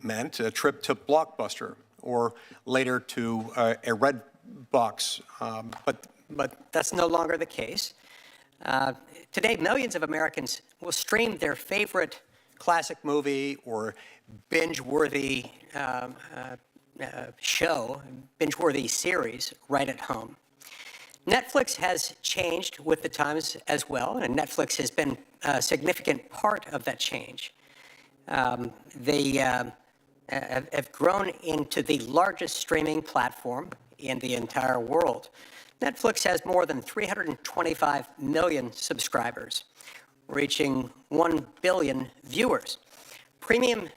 meant a trip to Blockbuster or later to a red box, but that's no longer the case. Today, millions of Americans will stream their favorite classic movie or binge-worthy show, binge-worthy series right at home. Netflix has changed with the times as well, and Netflix has been a significant part of that change. They have grown into the largest streaming platform in the entire world. Netflix has more than 325 million subscribers, reaching 1 billion viewers. Premium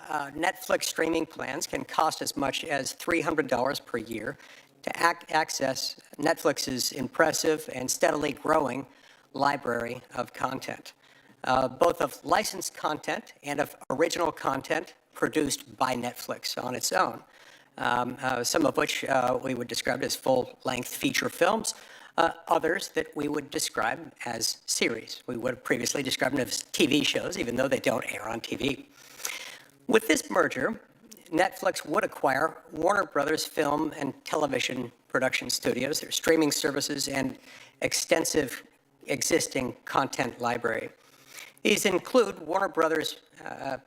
Netflix streaming plans can cost as much as $300 per year to access Netflix's impressive and steadily growing library of content, both of licensed content and of original content produced by Netflix on its own, some of which we would describe as full-length feature films, others that we would describe as series. We would have previously described them as TV shows, even though they don't air on TV. With this merger, Netflix would acquire Warner Brothers film and television production studios, their streaming services, and extensive existing content library. These include Warner Brothers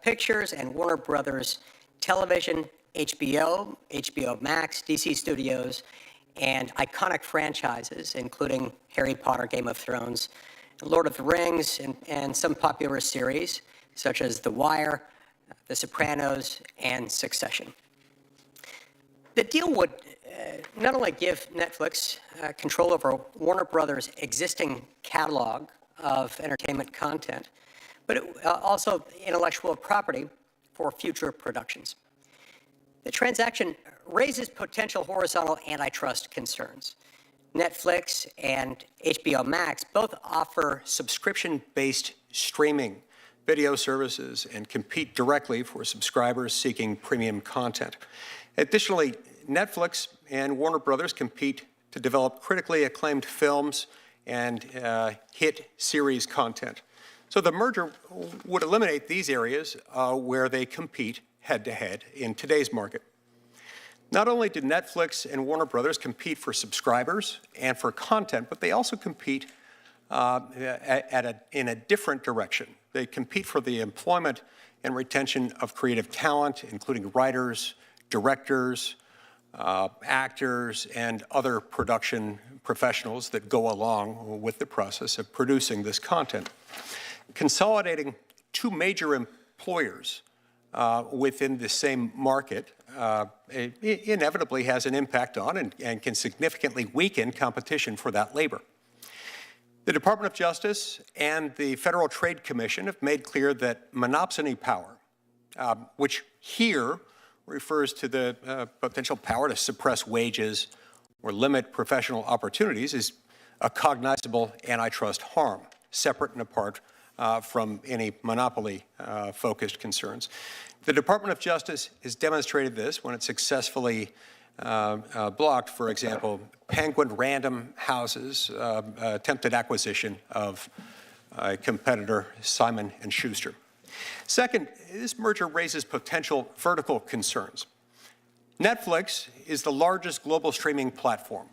Pictures and Warner Brothers Television, HBO, HBO Max, DC Studios, and iconic franchises, including Harry Potter, Game of Thrones, Lord of the Rings, and some popular series, such as The Wire, The Sopranos, and Succession. The deal would not only give Netflix control over Warner Brothers' existing catalog of entertainment content, but also intellectual property for future productions. The transaction raises potential horizontal antitrust concerns. Netflix and HBO Max both offer subscription-based streaming video services and compete directly for subscribers seeking premium content. Additionally, Netflix and Warner Brothers compete to develop critically acclaimed films and hit series content. So the merger would eliminate these areas where they compete head-to-head in today's market. Not only do Netflix and Warner Brothers compete for subscribers and for content, but they also compete in a different direction. They compete for the employment and retention of creative talent, including writers, directors, actors, and other production professionals that go along with the process of producing this content. Consolidating two major employers within the same market inevitably has an impact on and can significantly weaken competition for that labor. The Department of Justice and the Federal Trade Commission have made clear that monopsony power, which here refers to the potential power to suppress wages or limit professional opportunities, is a cognizable antitrust harm, separate and apart from any monopoly-focused concerns. The Department of Justice has demonstrated this when it successfully blocked, for example, Penguin Random House's attempted acquisition of a competitor, Simon & Schuster. Second, this merger raises potential vertical concerns. Netflix is the largest global streaming platform,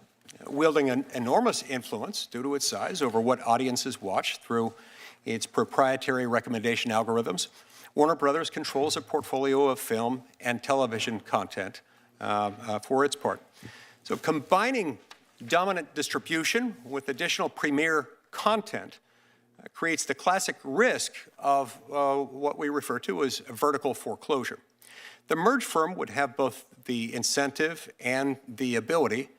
wielding an enormous influence due to its size over what audiences watch through its proprietary recommendation algorithms. Warner Brothers controls a portfolio of film and television content for its part. So combining dominant distribution with additional premier content creates the classic risk of what we refer to as vertical foreclosure. The merged firm would have both the incentive and the ability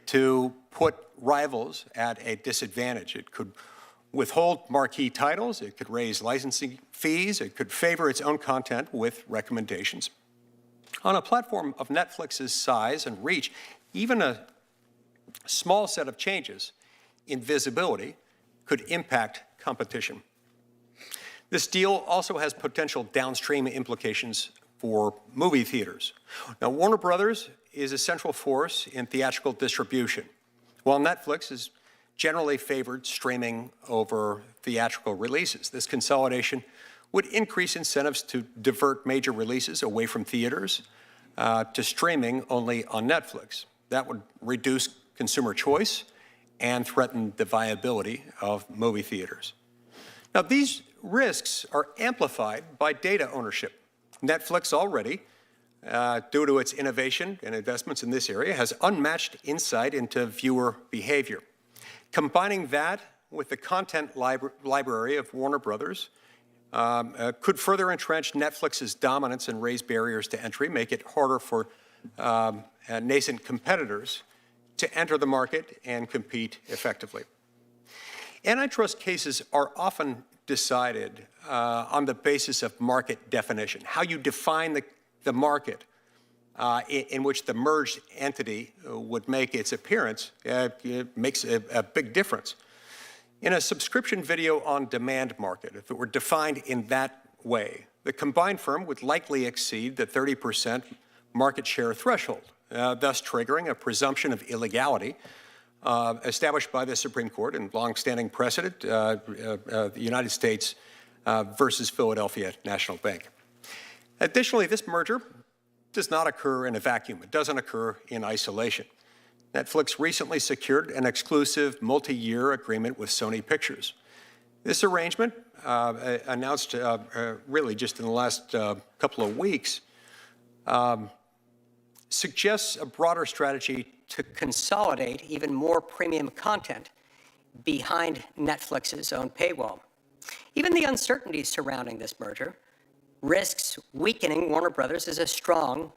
to put rivals at a disadvantage. It could withhold marquee titles, it could raise licensing fees, it could favor its own content with recommendations. On a platform of Netflix's size and reach, even a small set of changes in visibility could impact competition. This deal also has potential downstream implications for movie theaters. Now, Warner Brothers is a central force in theatrical distribution, while Netflix is generally favored streaming over theatrical releases. This consolidation would increase incentives to divert major releases away from theaters to streaming only on Netflix. That would reduce consumer choice and threaten the viability of movie theaters. Now, these risks are amplified by data ownership. Netflix already, due to its innovation and investments in this area, has unmatched insight into viewer behavior. Combining that with the content library of Warner Brothers could further entrench Netflix's dominance and raise barriers to entry, make it harder for nascent competitors to enter the market and compete effectively. Antitrust cases are often decided on the basis of market definition, how you define the market in which the merged entity would make its appearance. It makes a big difference. In a subscription video on demand market, if it were defined in that way, the combined firm would likely exceed the 30% market share threshold, thus triggering a presumption of illegality established by the Supreme Court in longstanding precedent, the United States versus Philadelphia National Bank. Additionally, this merger does not occur in a vacuum. It doesn't occur in isolation. Netflix recently secured an exclusive multi-year agreement with Sony Pictures. This arrangement, announced really just in the last couple of weeks, suggests a broader strategy to consolidate even more premium content behind Netflix's own paywall. Even the uncertainties surrounding this merger risks weakening Warner Brothers as a strong,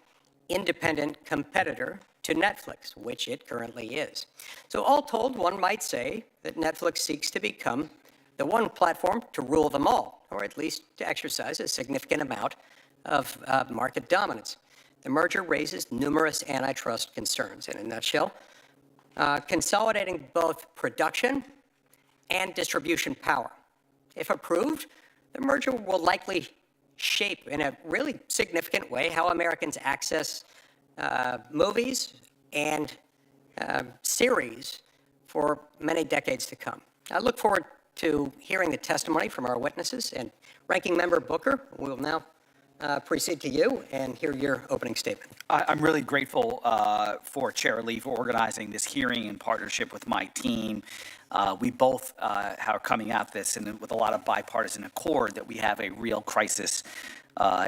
independent competitor to Netflix, which it currently is. So all told, one might say that Netflix seeks to become the one platform to rule them all, or at least to exercise a significant amount of market dominance. The merger raises numerous antitrust concerns. In a nutshell, consolidating both production and distribution power. If approved, the merger will likely shape in a really significant way how Americans access movies and series for many decades to come. I look forward to hearing the testimony from our witnesses, and Ranking Member Booker will now proceed to you and hear your opening statement. I'm really grateful for Chair Lee for organizing this hearing in partnership with my team. We both are coming at this with a lot of bipartisan accord that we have a real crisis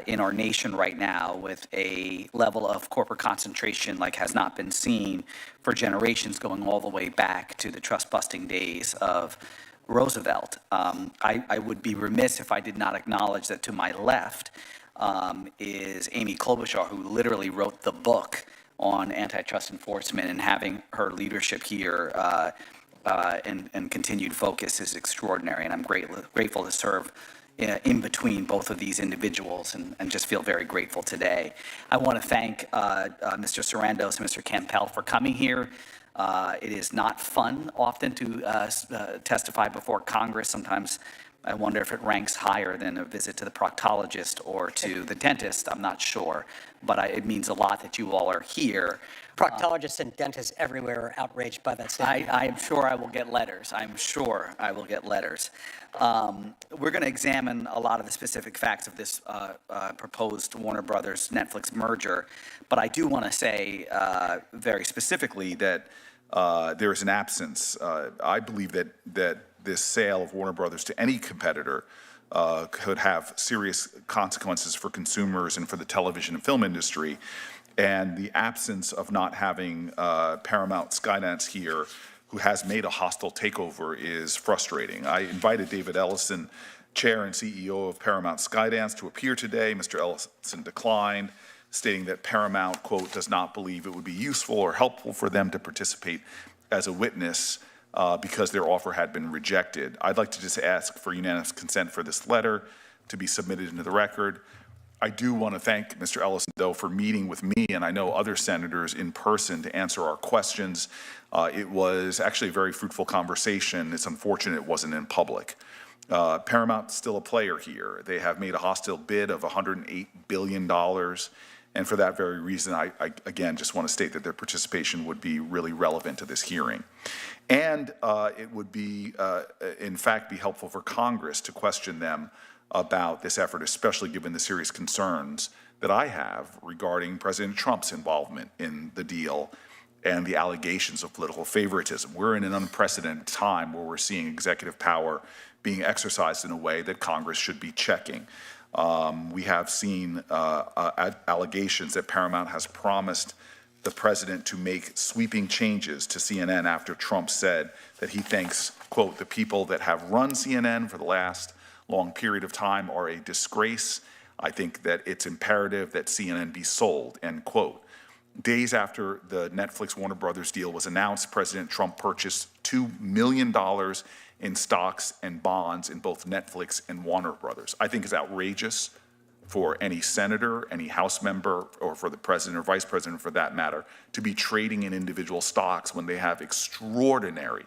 in our nation right now, with a level of corporate concentration like has not been seen for generations, going all the way back to the trust-busting days of Roosevelt. I would be remiss if I did not acknowledge that to my left is Amy Klobuchar, who literally wrote the book on antitrust enforcement, and having her leadership here and continued focus is extraordinary. And I'm grateful to serve in between both of these individuals, and just feel very grateful today. I want to thank Mr. Sarandos and Mr. Campbell for coming here. It is not fun often to testify before Congress. Sometimes I wonder if it ranks higher than a visit to the proctologist or to the dentist. I'm not sure, but it means a lot that you all are here. Proctologists and dentists everywhere are outraged by that statement. I am sure I will get letters. I'm sure I will get letters. We're going to examine a lot of the specific facts of this proposed Warner Brothers Netflix merger, but I do want to say very specifically that there is an absence. I believe that this sale of Warner Brothers to any competitor could have serious consequences for consumers and for the television and film industry. And the absence of not having Paramount Skydance here, who has made a hostile takeover, is frustrating. I invited David Ellison, Chair and CEO of Paramount Skydance, to appear today. Mr. Ellison declined, stating that Paramount, quote, does not believe it would be useful or helpful for them to participate as a witness because their offer had been rejected. I'd like to just ask for unanimous consent for this letter to be submitted into the record. I do want to thank Mr. Ellison, though, for meeting with me and I know other senators in person to answer our questions. It was actually a very fruitful conversation. It's unfortunate it wasn't in public. Paramount's still a player here. They have made a hostile bid of $108 billion. And for that very reason, I again just want to state that their participation would be really relevant to this hearing. And it would be, in fact, be helpful for Congress to question them about this effort, especially given the serious concerns that I have regarding President Trump's involvement in the deal and the allegations of political favoritism. We're in an unprecedented time where we're seeing executive power being exercised in a way that Congress should be checking. We have seen allegations that Paramount has promised the president to make sweeping changes to CNN after Trump said that he thinks, quote, the people that have run CNN for the last long period of time are a disgrace. I think that it's imperative that CNN be sold, end quote. Days after the Netflix Warner Brothers deal was announced, President Trump purchased $2 million in stocks and bonds in both Netflix and Warner Brothers. I think it's outrageous for any senator, any House member, or for the president or vice president for that matter, to be trading in individual stocks when they have extraordinary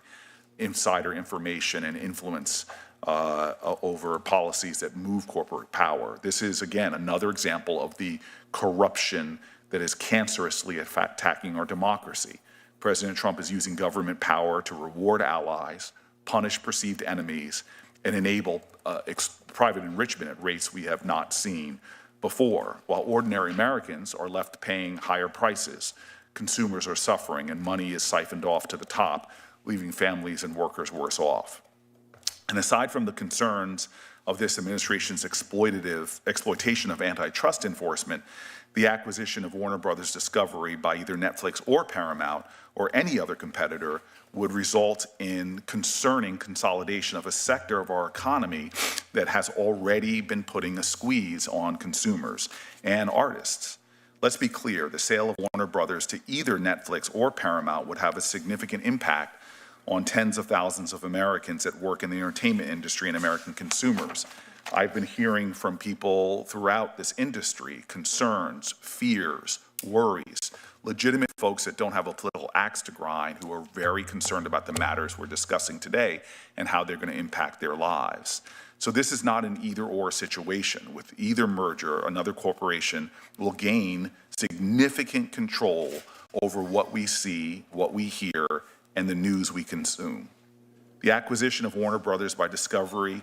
insider information and influence over policies that move corporate power. This is, again, another example of the corruption that is cancerously attacking our democracy. President Trump is using government power to reward allies, punish perceived enemies, and enable private enrichment at rates we have not seen before. While ordinary Americans are left paying higher prices, consumers are suffering, and money is siphoned off to the top, leaving families and workers worse off. And aside from the concerns of this administration's exploitation of antitrust enforcement, the acquisition of Warner Brothers Discovery by either Netflix or Paramount or any other competitor would result in concerning consolidation of a sector of our economy that has already been putting a squeeze on consumers and artists. Let's be clear, the sale of Warner Brothers to either Netflix or Paramount would have a significant impact on tens of thousands of Americans that work in the entertainment industry and American consumers. I've been hearing from people throughout this industry concerns, fears, worries, legitimate folks that don't have a political axe to grind who are very concerned about the matters we're discussing today and how they're going to impact their lives. So this is not an either-or situation. With either merger, another corporation will gain significant control over what we see, what we hear, and the news we consume. The acquisition of Warner Brothers by Discovery,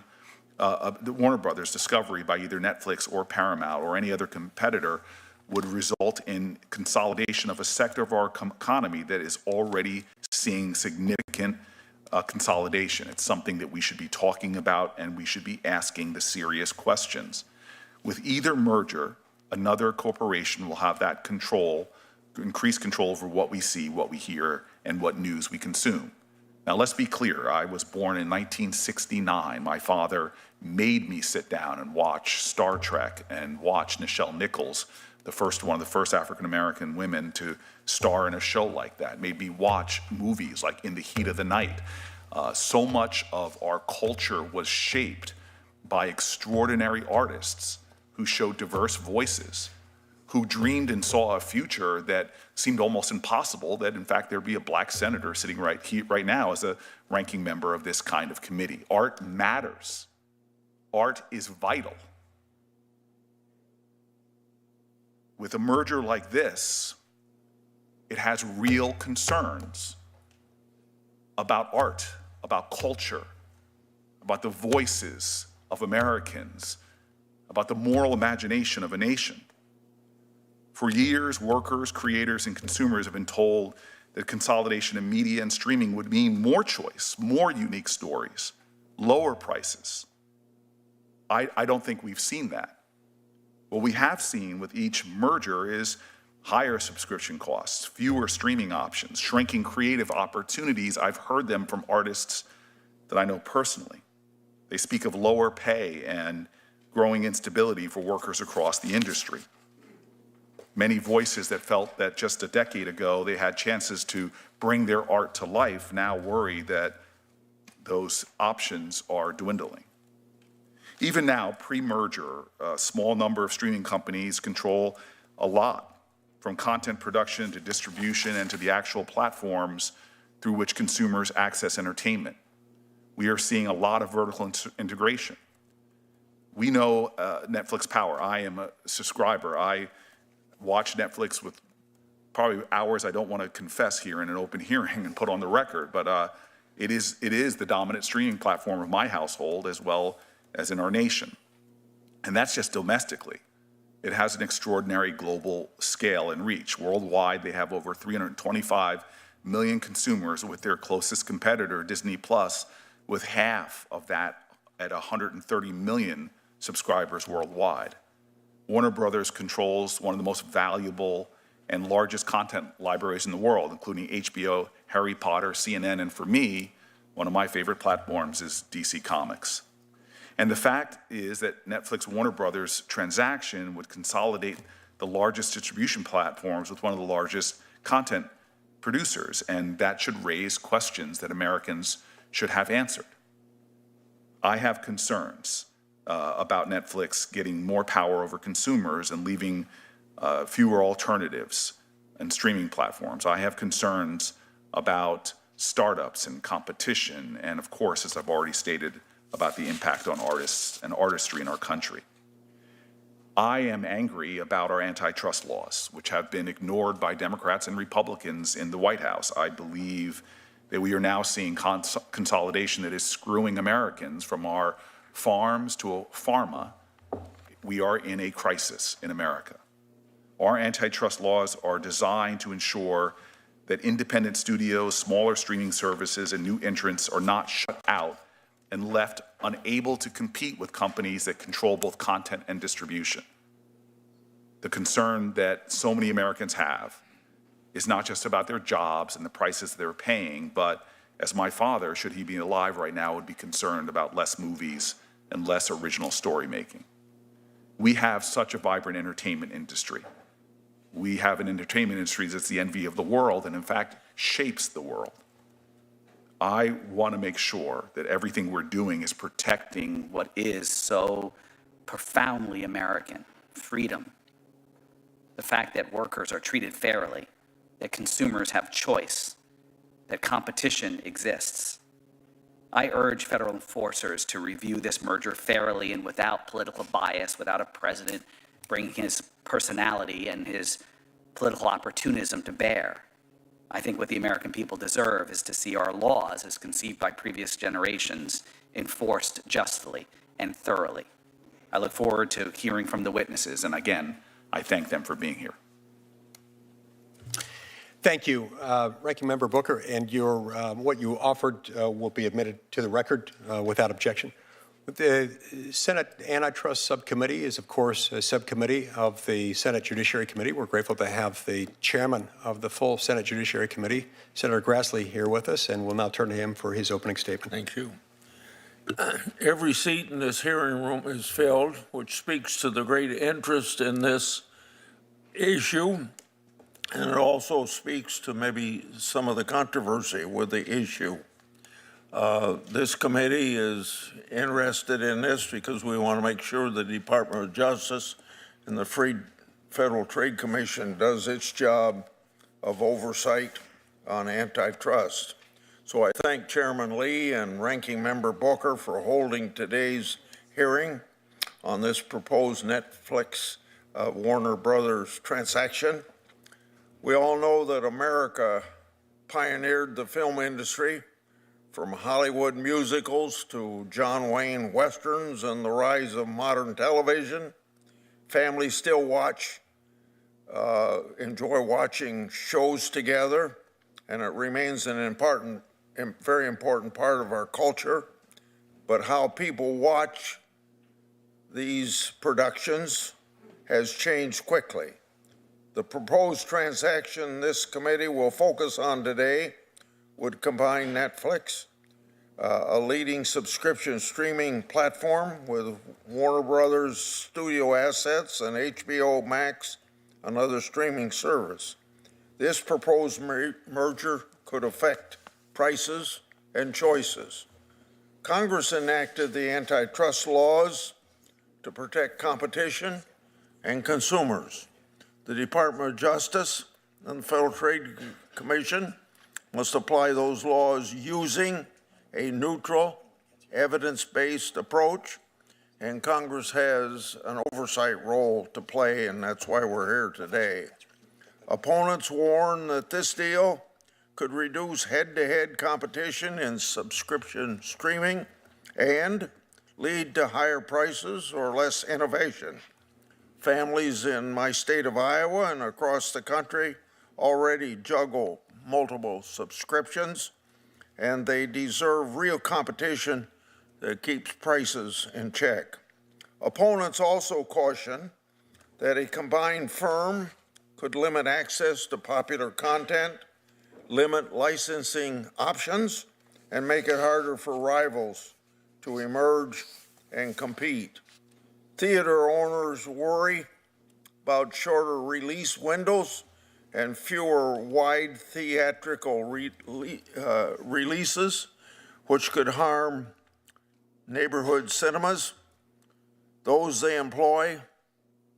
Warner Brothers Discovery by either Netflix or Paramount or any other competitor would result in consolidation of a sector of our economy that is already seeing significant consolidation. It's something that we should be talking about and we should be asking the serious questions. With either merger, another corporation will have that control, increased control over what we see, what we hear, and what news we consume. Now, let's be clear. I was born in 1969. My father made me sit down and watch Star Trek and watch Nichelle Nichols, one of the first African-American women to star in a show like that, made me watch movies like In the Heat of the Night. So much of our culture was shaped by extraordinary artists who showed diverse voices, who dreamed and saw a future that seemed almost impossible, that in fact there'd be a black senator sitting right now as a ranking member of this kind of committee. Art matters. Art is vital. With a merger like this, it has real concerns about art, about culture, about the voices of Americans, about the moral imagination of a nation. For years, workers, creators, and consumers have been told that consolidation in media and streaming would mean more choice, more unique stories, lower prices. I don't think we've seen that. What we have seen with each merger is higher subscription costs, fewer streaming options, shrinking creative opportunities. I've heard them from artists that I know personally. They speak of lower pay and growing instability for workers across the industry. Many voices that felt that just a decade ago they had chances to bring their art to life now worry that those options are dwindling. Even now, pre-merger, a small number of streaming companies control a lot, from content production to distribution and to the actual platforms through which consumers access entertainment. We are seeing a lot of vertical integration. We know Netflix power. I am a subscriber. I watch Netflix with probably hours I don't want to confess here in an open hearing and put on the record, but it is the dominant streaming platform of my household as well as in our nation. And that's just domestically. It has an extraordinary global scale and reach. Worldwide, they have over 325 million consumers, with their closest competitor, Disney Plus, with half of that at 130 million subscribers worldwide. Warner Brothers controls one of the most valuable and largest content libraries in the world, including HBO, Harry Potter, CNN, and for me, one of my favorite platforms is DC Comics. And the fact is that Netflix Warner Brothers transaction would consolidate the largest distribution platforms with one of the largest content producers, and that should raise questions that Americans should have answered. I have concerns about Netflix getting more power over consumers and leaving fewer alternatives and streaming platforms. I have concerns about startups and competition, and of course, as I've already stated, about the impact on artists and artistry in our country. I am angry about our antitrust laws, which have been ignored by Democrats and Republicans in the White House. I believe that we are now seeing consolidation that is screwing Americans from our farms to pharma. We are in a crisis in America. Our antitrust laws are designed to ensure that independent studios, smaller streaming services, and new entrants are not shut out and left unable to compete with companies that control both content and distribution. The concern that so many Americans have is not just about their jobs and the prices they're paying, but as my father, should he be alive right now, would be concerned about less movies and less original story making. We have such a vibrant entertainment industry. We have an entertainment industry that's the envy of the world and in fact shapes the world. I want to make sure that everything we're doing is protecting What is so profoundly American: freedom. The fact that workers are treated fairly, that consumers have choice, that competition exists. I urge federal enforcers to review this merger fairly and without political bias, without a president bringing his personality and his political opportunism to bear. I think what the American people deserve is to see our laws, as conceived by previous generations, enforced justly and thoroughly. I look forward to hearing from the witnesses, and again, I thank them for being here. Thank you, Ranking Member Booker, and your what you offered will be admitted to the record without objection. The Senate Antitrust Subcommittee is, of course, a subcommittee of the Senate Judiciary Committee. We're grateful to have the chairman of the full Senate Judiciary Committee, Senator Grassley, here with us, and we'll now turn to him for his opening statement. Thank you. Every seat in this hearing room is filled, which speaks to the great interest in this issue, and it also speaks to maybe some of the controversy with the issue. This committee is interested in this because we want to make sure the Department of Justice and the Federal Trade Commission does its job of oversight on antitrust. So I thank Chairman Lee and Ranking Member Booker for holding today's hearing on this proposed Netflix Warner Brothers transaction. We all know that America pioneered the film industry, from Hollywood musicals to John Wayne westerns and the rise of modern television. Families still enjoy watching shows together, and it remains an very important part of our culture. But how people watch these productions has changed quickly. The proposed transaction this committee will focus on today would combine Netflix, a leading subscription streaming platform, with Warner Brothers studio assets and HBO Max, another streaming service. This proposed merger could affect prices and choices. Congress enacted the antitrust laws to protect competition and consumers. The Department of Justice and the Federal Trade Commission must apply those laws using a neutral, evidence-based approach, and Congress has an oversight role to play, and that's why we're here today. Opponents warn that this deal could reduce head-to-head competition in subscription streaming and lead to higher prices or less innovation. Families in my state of Iowa and across the country already juggle multiple subscriptions, and they deserve real competition that keeps prices in check. Opponents also caution that a combined firm could limit access to popular content, limit licensing options, and make it harder for rivals to emerge and compete. Theater owners worry about shorter release windows and fewer wide theatrical releases, which could harm neighborhood cinemas, those they employ,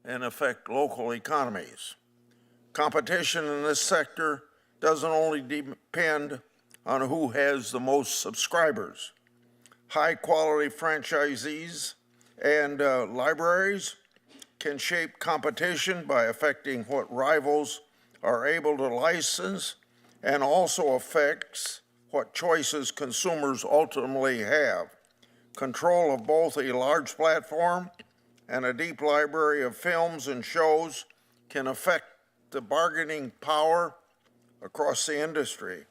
and affect local economies. Competition in this sector doesn't only depend on who has the most subscribers. High-quality franchisees and libraries can shape competition by affecting what rivals are able to license, and also affects what choices consumers ultimately have. Control of both a large platform and a deep library of films and shows can affect the bargaining power across the industry.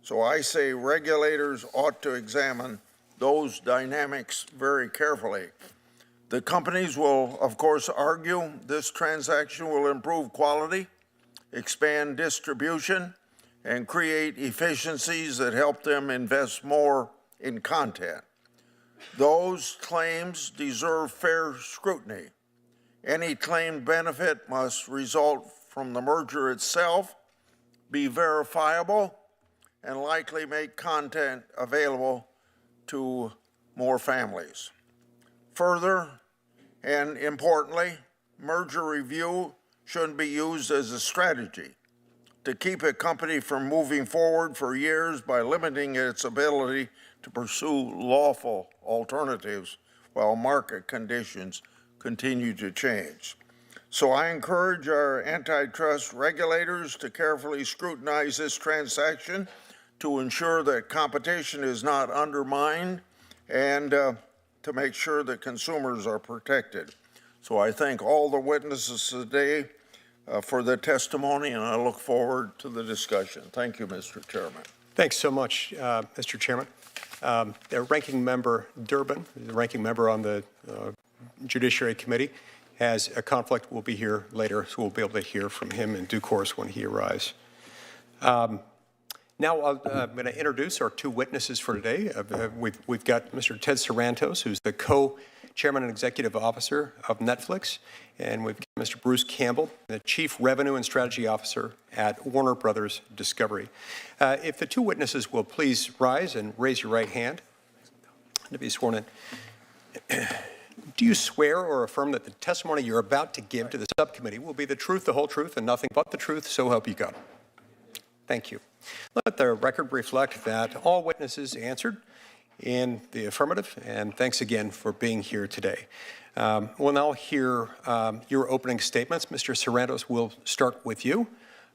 So I say regulators ought to examine those dynamics very carefully. The companies will, of course, argue this transaction will improve quality, expand distribution, and create efficiencies that help them invest more in content. Those claims deserve fair scrutiny. Any claimed benefit must result from the merger itself, be verifiable, and likely make content available to more families. Further, and importantly, merger review shouldn't be used as a strategy to keep a company from moving forward for years by limiting its ability to pursue lawful alternatives while market conditions continue to change. So I encourage our antitrust regulators to carefully scrutinize this transaction to ensure that competition is not undermined and to make sure that consumers are protected. So I thank all the witnesses today for the testimony, and I look forward to the discussion. Thank you, Mr. Chairman. Thanks so much, Mr. Chairman. The Ranking Member Durbin, the Ranking Member on the Judiciary Committee, has a conflict. Will be here later, so we'll be able to hear from him in due course when he arrives. Now I'm going to introduce our two witnesses for today. We've got Mr. Ted Sarandos, who's the Co-Chairman and Executive Officer of Netflix, and we've got Mr. Bruce Campbell, the Chief Revenue and Strategy Officer at Warner Brothers Discovery. If the two witnesses will please rise and raise your right hand to be sworn in. Do you swear or affirm that the testimony you're about to give to the subcommittee will be the truth, the whole truth, and nothing but the truth, so help you God? Thank you. Let the record reflect that all witnesses answered in the affirmative, and thanks again for being here today. We'll now hear your opening statements. Mr. Sarandos, we'll start with you,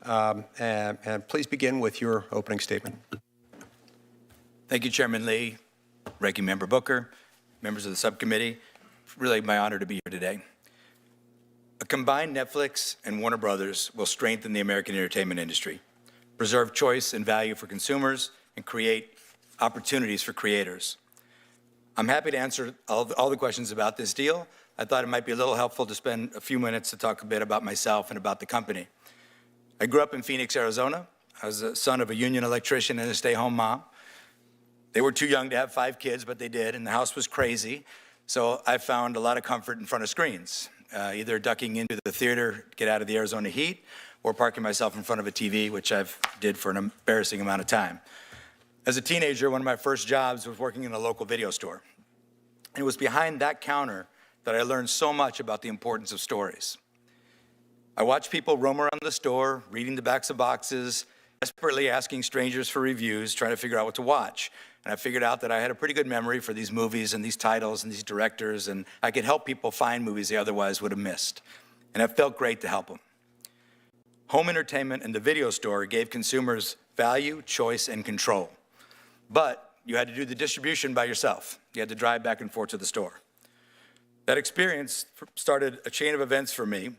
and please begin with your opening statement. Thank you, Chairman Lee, Ranking Member Booker, members of the subcommittee. It's really my honor to be here today. A combined Netflix and Warner Brothers will strengthen the American entertainment industry, preserve choice and value for consumers, and create opportunities for creators. I'm happy to answer all the questions about this deal. I thought it might be a little helpful to spend a few minutes to talk a bit about myself and about the company. I grew up in Phoenix, Arizona. I was the son of a union electrician and a stay-home mom. They were too young to have 5 kids, but they did, and the house was crazy. So I found a lot of comfort in front of screens, either ducking into the theater to get out of the Arizona heat, or parking myself in front of a TV, which I've did for an embarrassing amount of time. As a teenager, one of my first jobs was working in a local video store. And it was behind that counter that I learned so much about the importance of stories. I watched people roam around the store, reading the backs of boxes, desperately asking strangers for reviews, trying to figure out what to watch. And I figured out that I had a pretty good memory for these movies and these titles and these directors, and I could help people find movies they otherwise would have missed. And it felt great to help them. Home entertainment and the video store gave consumers value, choice, and control. But you had to do the distribution by yourself. You had to drive back and forth to the store. That experience started a chain of events for me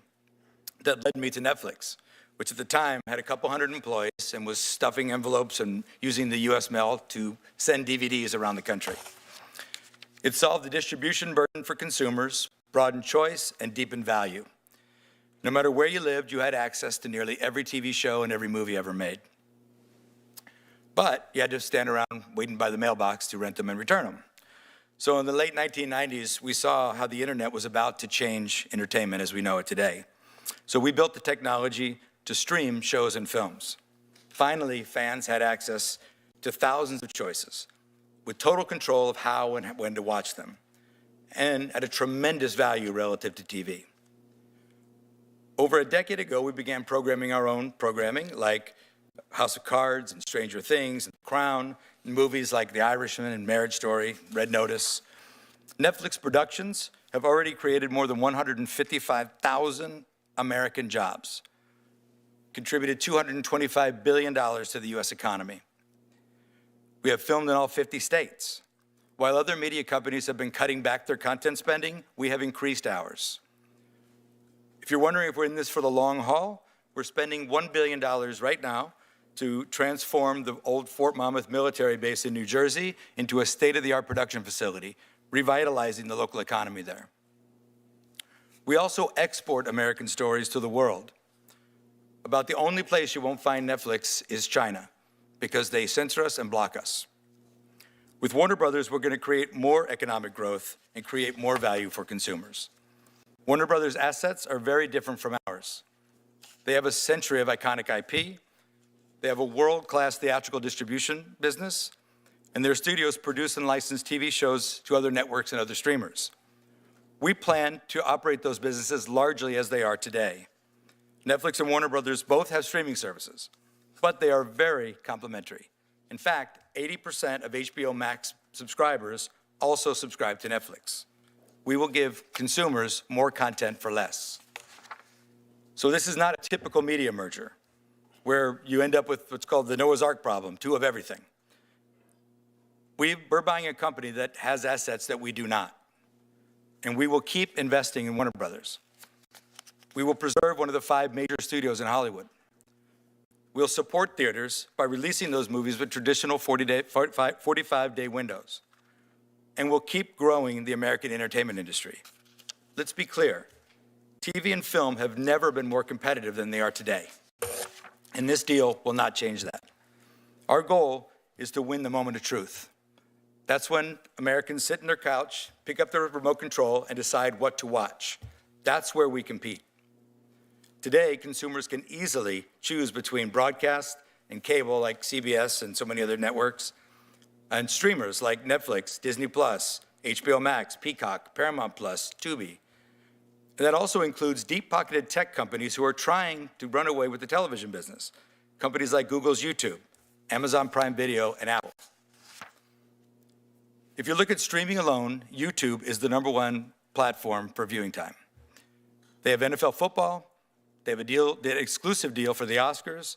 that led me to Netflix, which at the time had a couple hundred employees and was stuffing envelopes and using the US mail to send DVDs around the country. It solved the distribution burden for consumers, broadened choice, and deepened value. No matter where you lived, you had access to nearly every TV show and every movie ever made. But you had to stand around waiting by the mailbox to rent them and return them. So in the late 1990s, we saw how the internet was about to change entertainment as we know it today. So we built the technology to stream shows and films. Finally, fans had access to thousands of choices with total control of how and when to watch them, and at a tremendous value relative to TV. Over a decade ago, we began programming our own programming, like House of Cards and Stranger Things and The Crown, and movies like The Irishman and Marriage Story, Red Notice. Netflix productions have already created more than 155,000 American jobs, contributed $225 billion to the US economy. We have filmed in all 50 states. While other media companies have been cutting back their content spending, we have increased ours. If you're wondering if we're in this for the long haul, we're spending $1 billion right now to transform the old Fort Monmouth military base in New Jersey into a state-of-the-art production facility, revitalizing the local economy there. We also export American stories to the world. About the only place you won't find Netflix is China, because they censor us and block us. With Warner Brothers, we're going to create more economic growth and create more value for consumers. Warner Brothers' assets are very different from ours. They have a century of iconic IP, they have a world-class theatrical distribution business, and their studios produce and license TV shows to other networks and other streamers. We plan to operate those businesses largely as they are today. Netflix and Warner Brothers both have streaming services, but they are very complementary. In fact, 80% of HBO Max subscribers also subscribe to Netflix. We will give consumers more content for less. So this is not a typical media merger where you end up with what's called the Noah's Ark problem, two of everything. We're buying a company that has assets that we do not, and we will keep investing in Warner Brothers. We will preserve one of the 5 major studios in Hollywood. We'll support theaters by releasing those movies with traditional 45-day windows. And we'll keep growing the American entertainment industry. Let's be clear, TV and film have never been more competitive than they are today. And this deal will not change that. Our goal is to win the moment of truth. That's when Americans sit on their couch, pick up their remote control, and decide what to watch. That's where we compete. Today, consumers can easily choose between broadcast and cable like CBS and so many other networks, and streamers like Netflix, Disney+, HBO Max, Peacock, Paramount+, Tubi. And that also includes deep-pocketed tech companies who are trying to run away with the television business. Companies like Google's YouTube, Amazon Prime Video, and Apple. If you look at streaming alone, YouTube is the #1 platform for viewing time. They have NFL football. They have an exclusive deal for the Oscars.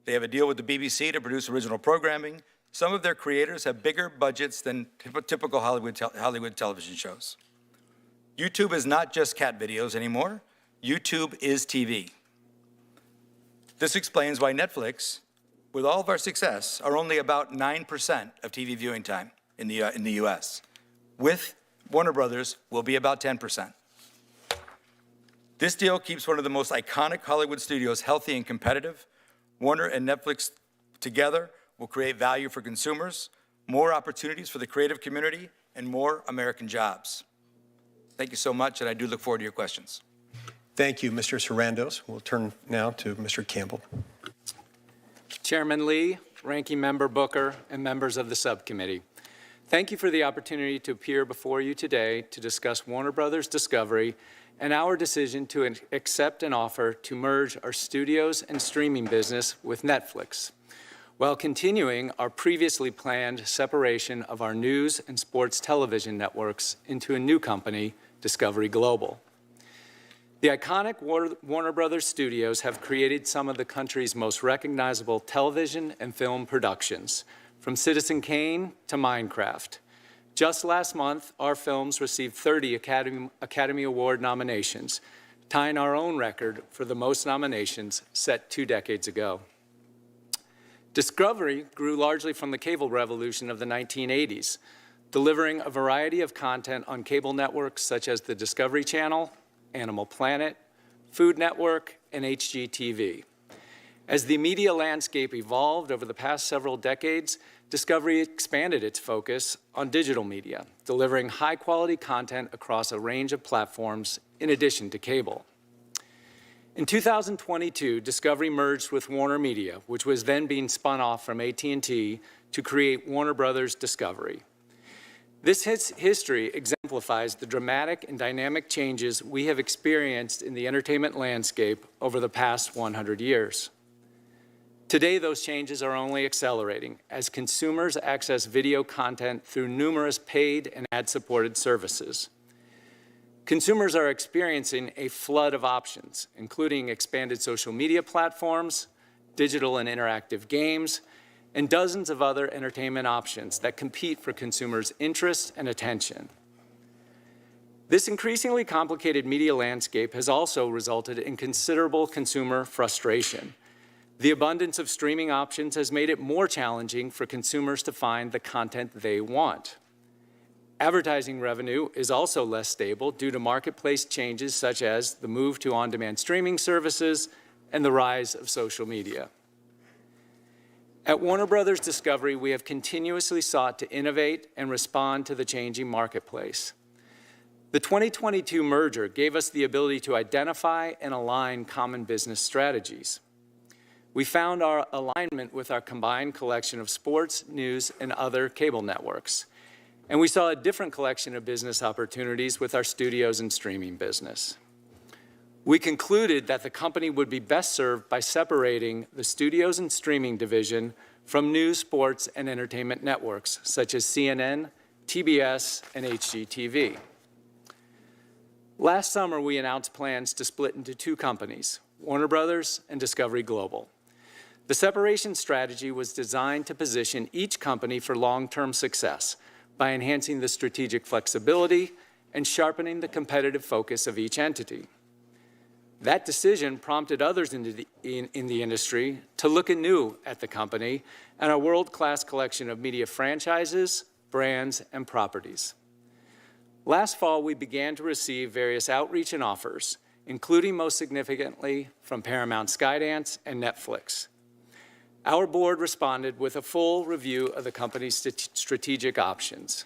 They have a deal with the BBC to produce original programming. Some of their creators have bigger budgets than typical Hollywood television shows. YouTube is not just cat videos anymore. YouTube is TV. This explains why Netflix, with all of our success, are only about 9% of TV viewing time in the US. With Warner Brothers, we'll be about 10%. This deal keeps one of the most iconic Hollywood studios healthy and competitive. Warner and Netflix together will create value for consumers, more opportunities for the creative community, and more American jobs. Thank you so much, and I do look forward to your questions. Thank you, Mr. Sarandos. We'll turn now to Mr. Campbell. Chairman Lee, Ranking Member Booker, and members of the subcommittee. Thank you for the opportunity to appear before you today to discuss Warner Brothers Discovery and our decision to accept an offer to merge our studios and streaming business with Netflix, while continuing our previously planned separation of our news and sports television networks into a new company, Discovery Global. The iconic Warner Brothers studios have created some of the country's most recognizable television and film productions, from Citizen Kane to Minecraft. Just last month, our films received 30 Academy Award nominations, tying our own record for the most nominations set 2 decades ago. Discovery grew largely from the cable revolution of the 1980s, delivering a variety of content on cable networks such as the Discovery Channel, Animal Planet, Food Network, and HGTV. As the media landscape evolved over the past several decades, Discovery expanded its focus on digital media, delivering high-quality content across a range of platforms in addition to cable. In 2022, Discovery merged with Warner Media, which was then being spun off from AT&T to create Warner Brothers Discovery. This history exemplifies the dramatic and dynamic changes we have experienced in the entertainment landscape over the past 100 years. Today, those changes are only accelerating as consumers access video content through numerous paid and ad-supported services. Consumers are experiencing a flood of options, including expanded social media platforms, digital and interactive games, and dozens of other entertainment options that compete for consumers' interest and attention. This increasingly complicated media landscape has also resulted in considerable consumer frustration. The abundance of streaming options has made it more challenging for consumers to find the content they want. Advertising revenue is also less stable due to marketplace changes such as the move to on-demand streaming services and the rise of social media. At Warner Brothers Discovery, we have continuously sought to innovate and respond to the changing marketplace. The 2022 merger gave us the ability to identify and align common business strategies. We found our alignment with our combined collection of sports, news, and other cable networks. And we saw a different collection of business opportunities with our studios and streaming business. We concluded that the company would be best served by separating the studios and streaming division from news, sports, and entertainment networks, such as CNN, TBS, and HGTV. Last summer, we announced plans to split into 2 companies, Warner Brothers and Discovery Global. The separation strategy was designed to position each company for long-term success by enhancing the strategic flexibility and sharpening the competitive focus of each entity. That decision prompted others in the industry to look anew at the company and our world-class collection of media franchises, brands, and properties. Last fall, we began to receive various outreach and offers, including most significantly from Paramount Skydance and Netflix. Our board responded with a full review of the company's strategic options.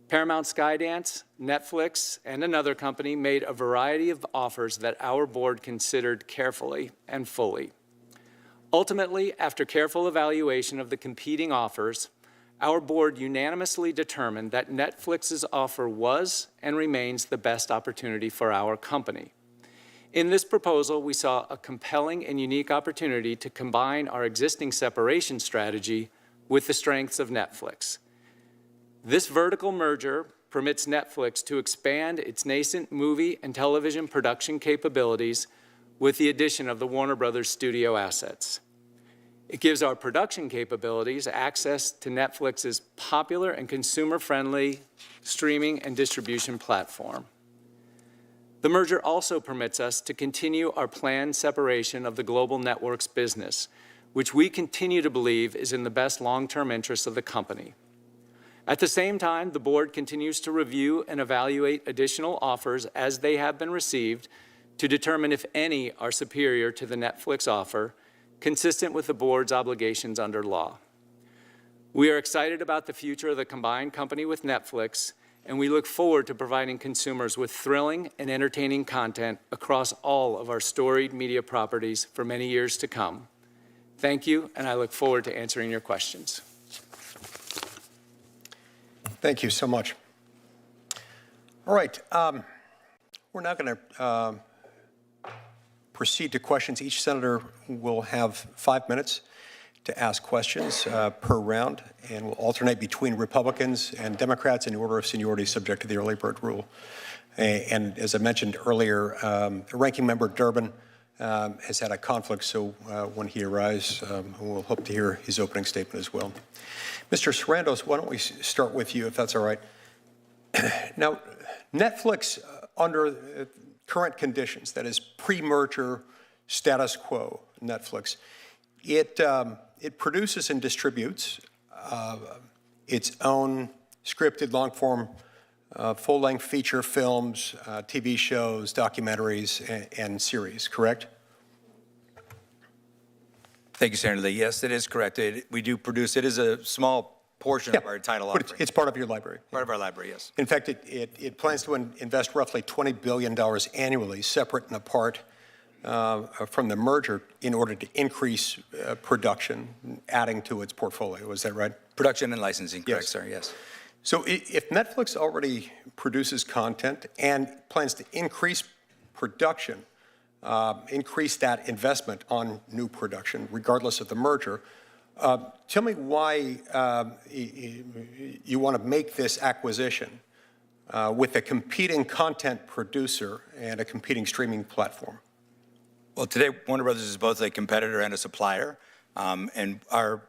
Paramount Skydance, Netflix, and another company made a variety of offers that our board considered carefully and fully. Ultimately, after careful evaluation of the competing offers, our board unanimously determined that Netflix's offer was and remains the best opportunity for our company. In this proposal, we saw a compelling and unique opportunity to combine our existing separation strategy with the strengths of Netflix. This vertical merger permits Netflix to expand its nascent movie and television production capabilities with the addition of the Warner Brothers studio assets. It gives our production capabilities access to Netflix's popular and consumer-friendly streaming and distribution platform. The merger also permits us to continue our planned separation of the global networks business, which we continue to believe is in the best long-term interests of the company. At the same time, the board continues to review and evaluate additional offers as they have been received to determine if any are superior to the Netflix offer, consistent with the board's obligations under law. We are excited about the future of the combined company with Netflix, and we look forward to providing consumers with thrilling and entertaining content across all of our storied media properties for many years to come. Thank you, and I look forward to answering your questions. Thank you so much. All right, we're now going to proceed to questions. Each senator will have 5 minutes to ask questions per round, and we'll alternate between Republicans and Democrats in order of seniority subject to the early bird rule. And as I mentioned earlier, Ranking Member Durbin has had a conflict, so when he arrives, we'll hope to hear his opening statement as well. Mr. Sarandos, why don't we start with you, if that's all right. Now, Netflix, under current conditions, that is pre-merger status quo Netflix, it produces and distributes its own scripted long-form, full-length feature films, TV shows, documentaries, and series, correct? Thank you, Senator Lee. Yes, it is correct. We do produce, it is a small portion of our title but offering. it's part of your library. Part of our library, yes. In fact, it plans to invest roughly $20 billion annually, separate and apart from the merger, in order to increase production, adding to its portfolio. Is that right? Production and licensing, correct, Yes. sir, yes. So if Netflix already produces content and plans to increase production, increase that investment on new production, regardless of the merger, tell me why you want to make this acquisition with a competing content producer and a competing streaming platform. Well, today, Warner Brothers is both a competitor and a supplier. And our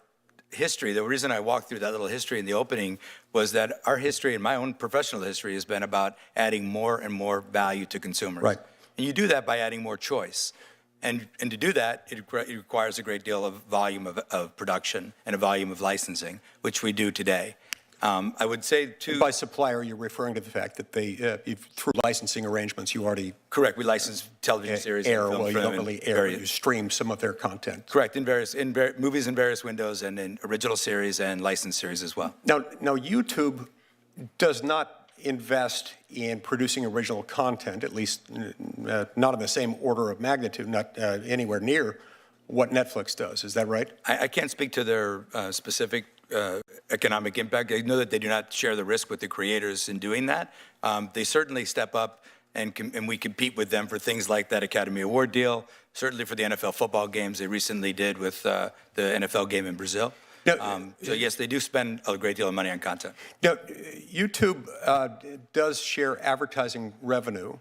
history, the reason I walked through that little history in the opening was that our history and my own professional history has been about adding more and more value to consumers. Right. And you do that by adding more choice. And to do that, it requires a great deal of volume of production and a volume of licensing, which we do today. I would say, too... By supplier, you're referring to the fact that through licensing arrangements, you already... Correct. We license television series air, and film well, you don't really air, you stream some of their content. Correct. In movies in various windows, and in original series and licensed series as well. Now, YouTube does not invest in producing original content, at least not in the same order of magnitude, not anywhere near what Netflix does. Is that right? I can't speak to their specific economic impact. I know that they do not share the risk with the creators in doing that. They certainly step up, and we compete with them for things like that Academy Award deal, certainly for the NFL football games they recently did with the NFL game in Brazil. Now, So yes, they do spend a great deal of money on content. Now, YouTube does share advertising revenue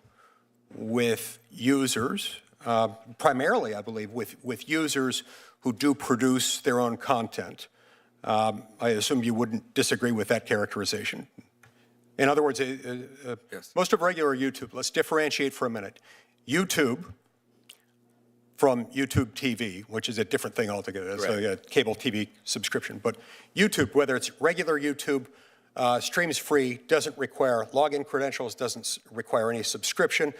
with users, primarily, I believe, with users who do produce their own content. I assume you wouldn't disagree with that characterization. In other words, Yes. most of regular YouTube, let's differentiate for a minute. YouTube from YouTube TV, which is a different thing altogether. It's like a cable TV subscription. But YouTube, whether it's regular YouTube, streams free, doesn't require login credentials, doesn't require any subscription,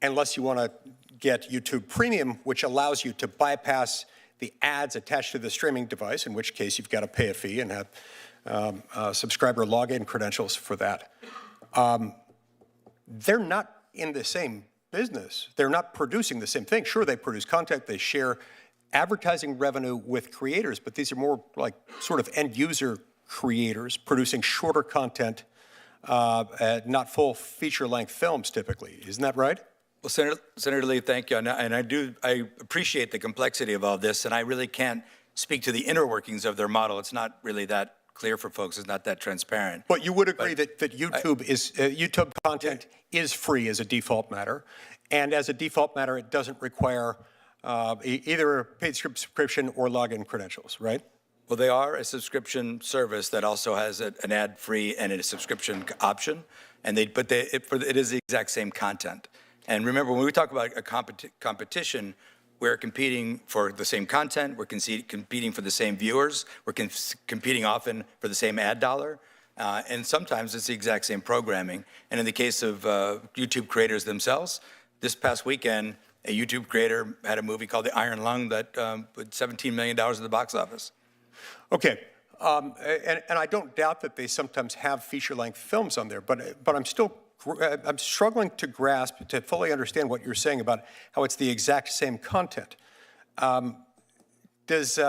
unless you want to get YouTube Premium, which allows you to bypass the ads attached to the streaming device, in which case you've got to pay a fee and have subscriber login credentials for that. They're not in the same business. They're not producing the same thing. Sure, they produce content, they share advertising revenue with creators, but these are more like sort of end user creators producing shorter content, not full feature length films typically. Isn't that right? Well, Senator Lee, thank you. And I appreciate the complexity of all this, and I really can't speak to the inner workings of their model. It's not really that clear for folks. It's not that transparent. But you would agree that YouTube YouTube content is free as a default matter, and as a default matter, it doesn't require either a paid subscription or login credentials, right? Well, they are a subscription service that also has an ad-free and a subscription option, and it is the exact same content. And remember, when we talk about a competition, we're competing for the same content, we're competing for the same viewers, we're competing often for the same ad dollar, and sometimes it's the exact same programming. And in the case of YouTube creators themselves, this past weekend, a YouTube creator had a movie called The Iron Lung that put $17 million at the box office. Okay, and I don't doubt that they sometimes have feature-length films on there, but I'm struggling to grasp, to fully understand what you're saying about how it's the exact same content. Is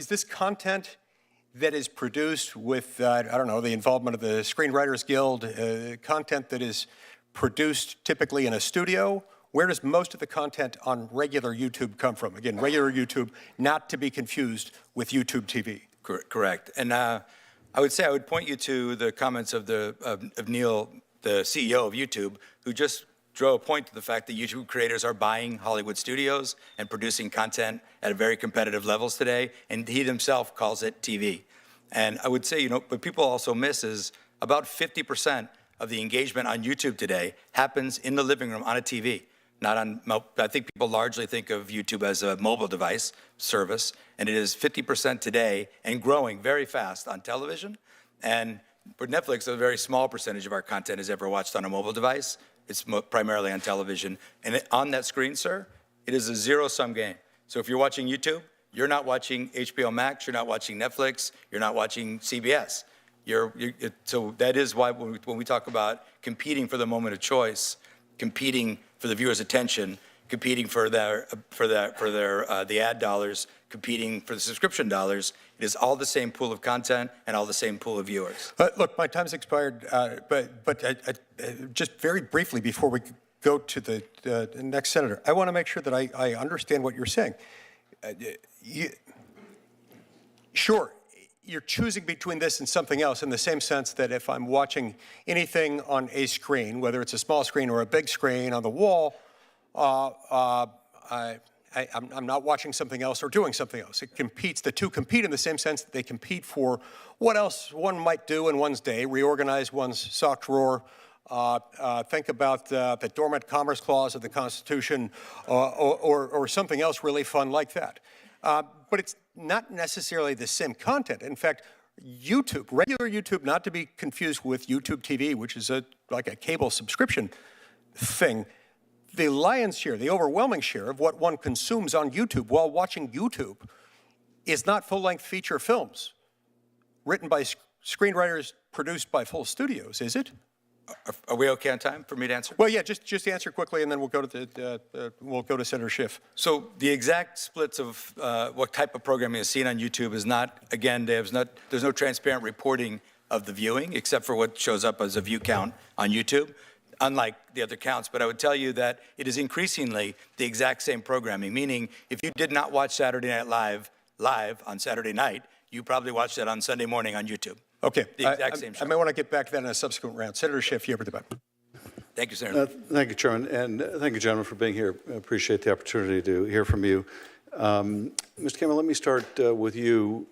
this content that is produced with, I don't know, the involvement of the Screenwriters Guild, content that is produced typically in a studio? Where does most of the content on regular YouTube come from? Again, regular YouTube, not to be confused with YouTube TV. Correct. And I would point you to the comments of Neil, the CEO of YouTube, who just draw a point to the fact that YouTube creators are buying Hollywood studios and producing content at very competitive levels today, and he himself calls it TV. And I would say, what people also miss is about 50% of the engagement on YouTube today happens in the living room on a TV, not on, I think people largely think of YouTube as a mobile device service, and it is 50% today and growing very fast on television. And for Netflix, a very small percentage of our content is ever watched on a mobile device. It's primarily on television. And on that screen, sir, it is a zero-sum game. So if you're watching YouTube, you're not watching HBO Max, you're not watching Netflix, you're not watching CBS. So that is why when we talk about competing for the moment of choice, competing for the viewer's attention, competing for the ad dollars, competing for the subscription dollars, it is all the same pool of content and all the same pool of viewers. Look, my time's expired, but just very briefly before we go to the next senator, I want to make sure that I understand what you're saying. Sure, you're choosing between this and something else in the same sense that if I'm watching anything on a screen, whether it's a small screen or a big screen on the wall, I'm not watching something else or doing something else. It competes. The two compete in the same sense that they compete for what else one might do in one's day, reorganize one's sock drawer, think about the dormant commerce clause of the Constitution, or something else really fun like that. But it's not necessarily the same content. In fact, YouTube, regular YouTube, not to be confused with YouTube TV, which is like a cable subscription thing, the lion's share, the overwhelming share of what one consumes on YouTube while watching YouTube is not full-length feature films written by screenwriters produced by full studios, is it? Are we okay on time for me to answer? Well, yeah, just answer quickly, and then we'll go to Senator Schiff. So the exact splits of what type of programming is seen on YouTube is not, again, there's no transparent reporting of the viewing, except for what shows up as a view count on YouTube, unlike the other counts. But I would tell you that it is increasingly the exact same programming, meaning if you did not watch Saturday Night Live on Saturday night, you probably watched it on Sunday morning on YouTube. Okay. The exact same show. I may want to get back to that in a subsequent round. Senator Schiff, you have the button. Thank you, Senator. Thank you, Chairman, and thank you, gentlemen, for being here. I appreciate the opportunity to hear from you. Mr. Cameron, let me start with you.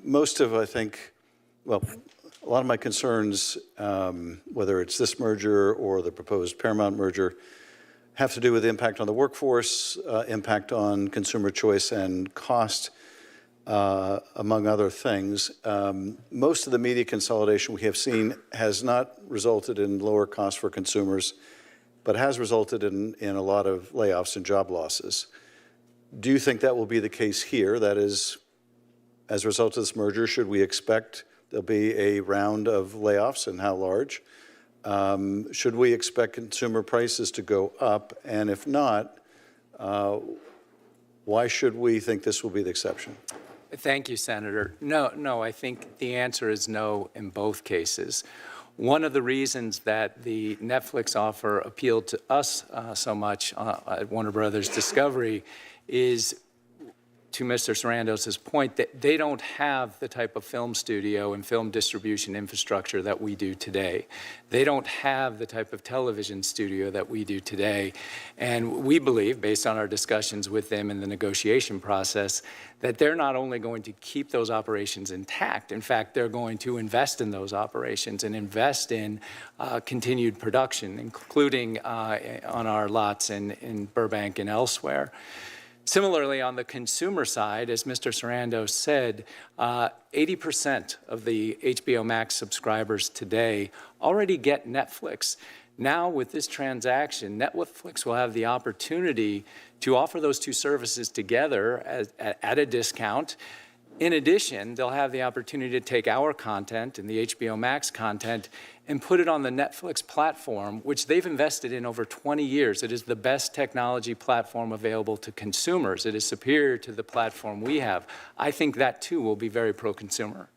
Most of, I think, well, a lot of my concerns, whether it's this merger or the proposed Paramount merger, have to do with the impact on the workforce, impact on consumer choice and cost, among other things. Most of the media consolidation we have seen has not resulted in lower costs for consumers, but has resulted in a lot of layoffs and job losses. Do you think that will be the case here? That is, as a result of this merger, should we expect there'll be a round of layoffs, and how large? Should we expect consumer prices to go up? And if not, why should we think this will be the exception? Thank you, Senator. No, I think the answer is no in both cases. One of the reasons that the Netflix offer appealed to us so much at Warner Brothers Discovery is, to Mr. Sarandos' point, that they don't have the type of film studio and film distribution infrastructure that we do today. They don't have the type of television studio that we do today. And we believe, based on our discussions with them in the negotiation process, that they're not only going to keep those operations intact, in fact, they're going to invest in those operations and invest in continued production, including on our lots in Burbank and elsewhere. Similarly, on the consumer side, as Mr. Sarandos said, 80% of the HBO Max subscribers today already get Netflix. Now, with this transaction, Netflix will have the opportunity to offer those two services together at a discount. In addition, they'll have the opportunity to take our content and the HBO Max content and put it on the Netflix platform, which they've invested in over 20 years. It is the best technology platform available to consumers. It is superior to the platform we have. I think that, too, will be very pro-consumer.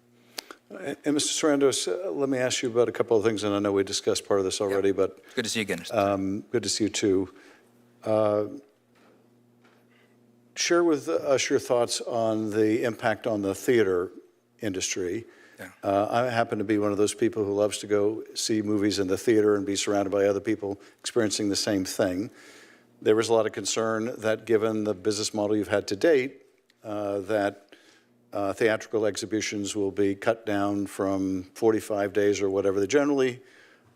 And Mr. Sarandos, let me ask you about a couple of things, and I know we discussed part of this already, but Good to see you again, Mr. good to see you, too. Share with us your thoughts on the impact on the theater industry. I happen to be one of those people who loves to go see movies in the theater and be surrounded by other people experiencing the same thing. There was a lot of concern that given the business model you've had to date, that theatrical exhibitions will be cut down from 45 days or whatever they generally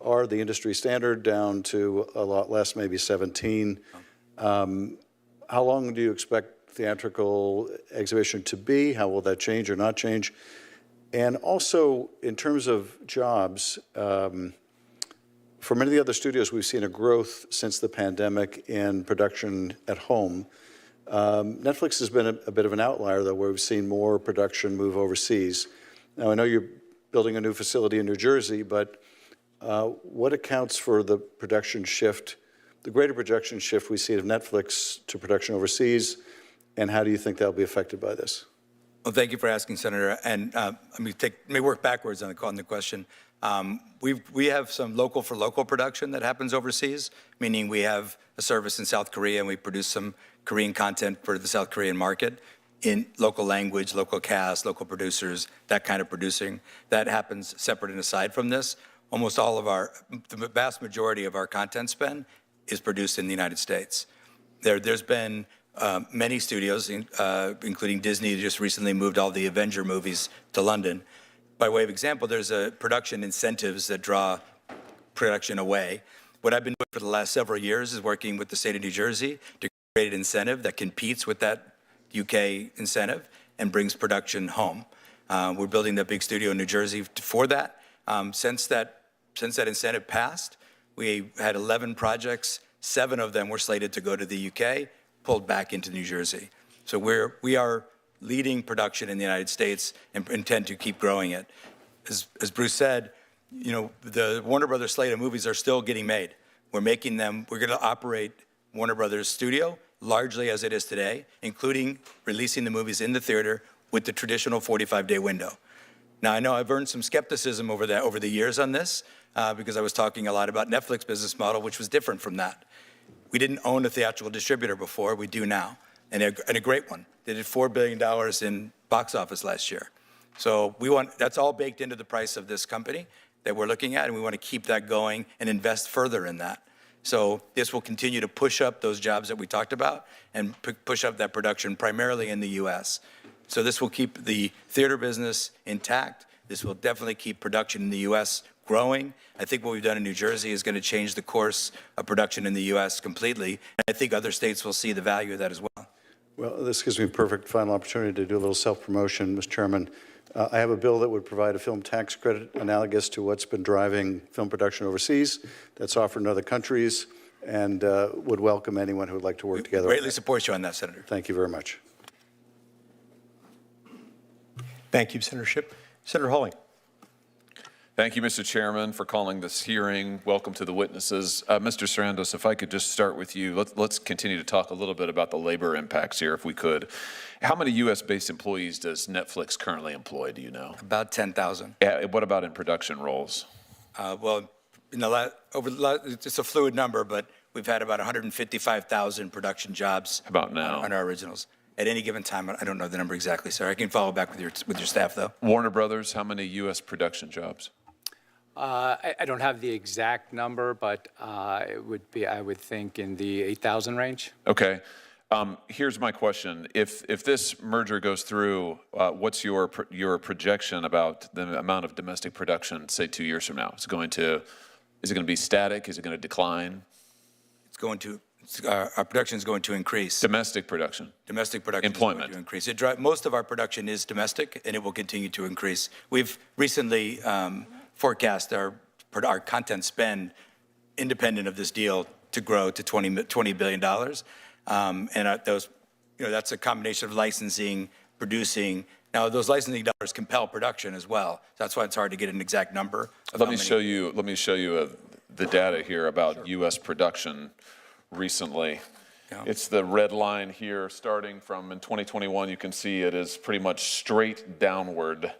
are, the industry standard, down to a lot less, maybe 17. How long do you expect theatrical exhibition to be? How will that change or not change? And also, in terms of jobs, for many of the other studios, we've seen a growth since the pandemic in production at home. Netflix has been a bit of an outlier, though, where we've seen more production move overseas. Now, I know you're building a new facility in New Jersey, but what accounts for the production shift, the greater production shift we see of Netflix to production overseas, and how do you think that'll be affected by this? Well, thank you for asking, Senator. And let me work backwards on the question. We have some local for local production that happens overseas, meaning we have a service in South Korea and we produce some Korean content for the South Korean market in local language, local cast, local producers, that kind of producing. That happens separate and aside from this. Almost all of the vast majority of our content spend is produced in the United States. There's been many studios, including Disney, just recently moved all the Avenger movies to London. By way of example, there's production incentives that draw production away. What I've been doing for the last several years is working with the state of New Jersey to create an incentive that competes with that UK incentive and brings production home. We're building that big studio in New Jersey for that. Since that incentive passed, we had 11 projects. 7 of them were slated to go to the UK, pulled back into New Jersey. So we are leading production in the United States and intend to keep growing it. As Bruce said, the Warner Brothers slate of movies are still getting made. We're making them, we're going to operate Warner Brothers Studio largely as it is today, including releasing the movies in the theater with the traditional 45-day window. Now, I know I've earned some skepticism over the years on this because I was talking a lot about Netflix business model, which was different from that. We didn't own a theatrical distributor before, we do now, and a great one. They did $4 billion in box office last year. So that's all baked into the price of this company that we're looking at, and we want to keep that going and invest further in that. So this will continue to push up those jobs that we talked about and push up that production primarily in the US. So this will keep the theater business intact. This will definitely keep production in the US growing. I think what we've done in New Jersey is going to change the course of production in the US completely. And I think other states will see the value of that as well. Well, this gives me a perfect final opportunity to do a little self-promotion, Mr. Chairman. I have a bill that would provide a film tax credit analogous to what's been driving film production overseas that's offered in other countries, and would welcome anyone who would like to work together. Greatly support you on that, Senator. Thank you very much. Thank you, Senator Shipp. Senator Hawley. Thank you, Mr. Chairman, for calling this hearing. Welcome to the witnesses. Mr. Sarandos, if I could just start with you, let's continue to talk a little bit about the labor impacts here, if we could. How many U.S.-based employees does Netflix currently employ, do you know? About 10,000. What about in production roles? Well, it's a fluid number, but we've had about 155,000 production jobs. How about now? On our originals. At any given time, I don't know the number exactly, sir. I can follow back with your staff, though. Warner Brothers, how many U.S. production jobs? I don't have the exact number, but it would be, I would think, in the 8,000 range. Okay. Here's my question. If this merger goes through, what's your projection about the amount of domestic production, say 2 years from now? Is it going to be static? Is it going to decline? It's going to, our production is going to increase. Domestic production. Domestic production Employment. is going to increase. Most of our production is domestic, and it will continue to increase. We've recently forecast our content spend independent of this deal to grow to $20 billion. And that's a combination of licensing, producing. Now, those licensing dollars compel production as well. That's why it's hard to get an exact number. Let me show you the data here about U.S. production recently. Yeah. It's the red line here, starting from in 2021. You can see it is pretty much straight downward.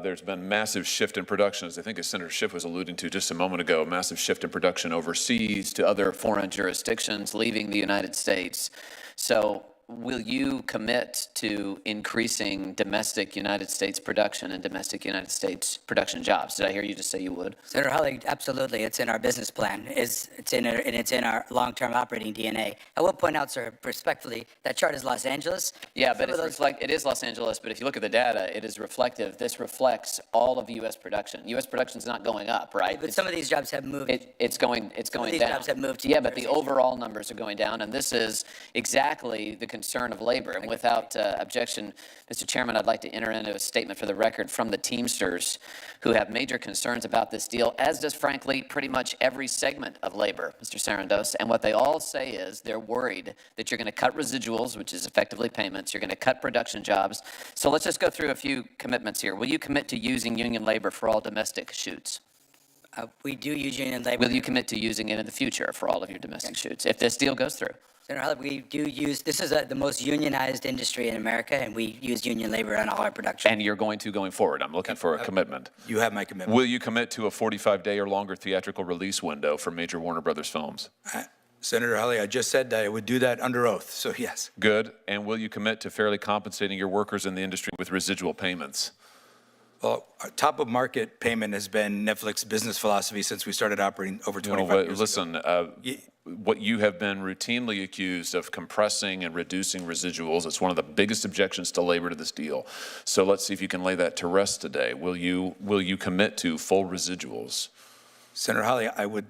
There's been massive shift in production, as I think as Senator Schiff was alluding to just a moment ago, massive shift in production overseas to other foreign jurisdictions, leaving the United States. So will you commit to increasing domestic United States production and domestic United States production jobs? Did I hear you just say you would? Senator Hawley, absolutely. It's in our business plan. It's in our long-term operating DNA. I will point out, sir, respectfully, that chart is Los Angeles. Yeah, but it is Los Angeles, but if you look at the data, it is reflective. This reflects all of U.S. production. U.S. production is not going up, right? But some of these jobs have moved. It's going these down. jobs have moved to Yeah, but the universities. overall numbers are going down, and this is exactly the concern of labor. And without objection, Mr. Chairman, I'd like to enter into a statement for the record from the Teamsters, who have major concerns about this deal, as does, frankly, pretty much every segment of labor, Mr. Sarandos. And what they all say is they're worried that you're going to cut residuals, which is effectively payments. You're going to cut production jobs. So let's just go through a few commitments here. Will you commit to using union labor for all domestic shoots? We do use union labor. Will you commit to using it in the future for all of your domestic shoots if this deal goes through? Senator Hawley, we do use, this is the most unionized industry in America, and we use union labor on all our production. And you're going to going forward. I'm looking for a commitment. You have my commitment. Will you commit to a 45-day or longer theatrical release window for major Warner Brothers films? Senator Hawley, I just said that I would do that under oath, so yes. Good. And will you commit to fairly compensating your workers in the industry with residual payments? Well, our top-of-market payment has been Netflix business philosophy since we started operating over 25 years listen, ago. what you have been routinely accused of compressing and reducing residuals, it's one of the biggest objections to labor to this deal. So let's see if you can lay that to rest today. Will you commit to full residuals? Senator Hawley, I would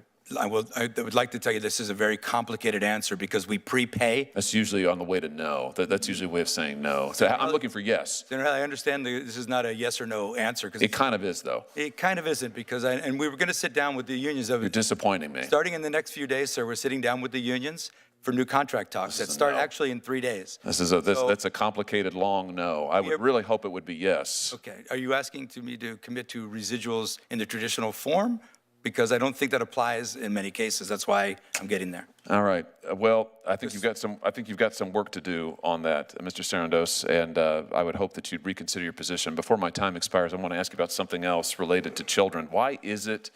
like to tell you this is a very complicated answer because we prepay. That's usually on the way to no. That's usually a way of saying no. So I'm looking for yes. Senator Hawley, I understand this is not a yes or no answer. It kind of is, though. It kind of isn't because and we were going to sit down with the unions. You're disappointing me. Starting in the next few days, sir, we're sitting down with the unions for new contract talks that start actually in 3 days. That's a complicated, long no. I would really hope it would be yes. Okay. Are you asking me to commit to residuals in the traditional form? Because I don't think that applies in many cases. That's why I'm getting there. All right. Well, I think you've got some work to do on that, Mr. Sarandos, and I would hope that you'd reconsider your position. Before my time expires, I want to ask you about something else related to children. Why is it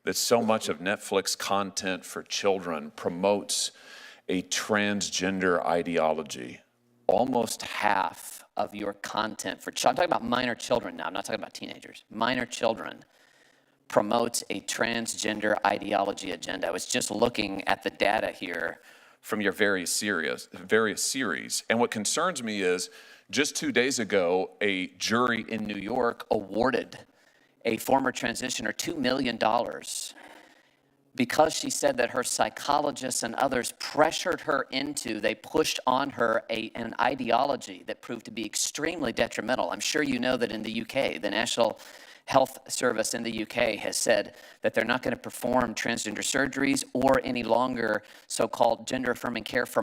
that so much of Netflix content for children promotes a transgender ideology? Almost half of your content for children, I'm talking about minor children now, I'm not talking about teenagers, minor children, promotes a transgender ideology agenda. I was just looking at the data here from your various series. And what concerns me is, just 2 days ago, a jury in New York awarded a former transitioner $2 million because she said that her psychologists and others pressured her into, they pushed on her an ideology that proved to be extremely detrimental. I'm sure you know that in the UK, the National Health Service in the UK has said that they're not going to perform transgender surgeries or any longer so-called gender-affirming care for